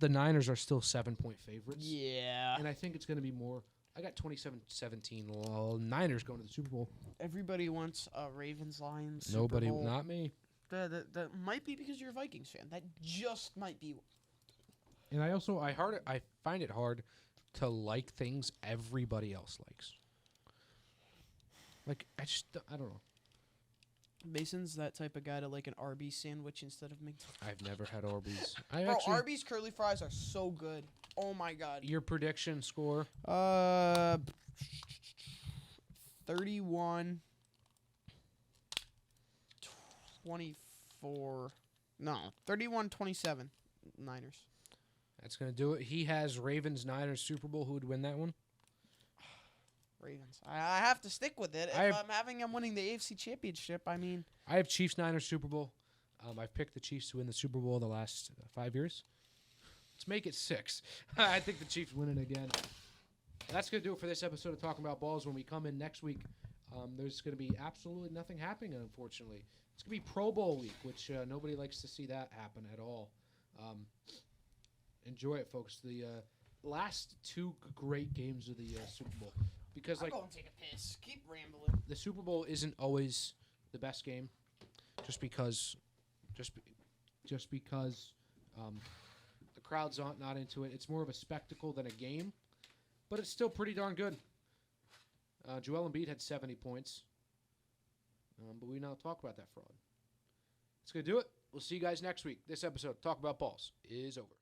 The Niners are still 7-point favorites. Yeah. And I think it's going to be more. I got 27-17. Well, Niners going to the Super Bowl. Everybody wants Ravens Lions. Nobody, Super Bowl. not me. That might be because you're a Vikings fan. That just might be. And I find it hard to like things everybody else likes. Like I don't know. Mason's that type of guy to like an Arby's sandwich instead of McDonald's. I've never had Arby's. Bro, Arby's curly fries are so good. Oh my God. Your prediction score? 31 24. No, 31-27 Niners. That's gonna do it. He has Ravens Niners Super Bowl. Who would win that one? Ravens. I have to stick with it. If I'm having them winning the AFC Championship, I mean. I have Chiefs Niners Super Bowl. I've picked the Chiefs to win the Super Bowl the last 5 years. Let's make it 6. I think the Chiefs win it again. That's going to do it for this episode of Talking About Balls. When we come in next week, there's going to be absolutely nothing happening, unfortunately. It's going to be Pro Bowl week, which nobody likes to see that happen at all. Enjoy it, folks. The last 2 great games of the Super Bowl. Because I'm going to take a piss. Keep rambling. The Super Bowl isn't always the best game, just because the crowd's not into it. It's more of a spectacle than a game, but it's still pretty darn good. Joel Embiid had 70 points, but we now talk about that fraud. That's going to do it. We'll see you guys next week. This episode, Talk About Balls, is over.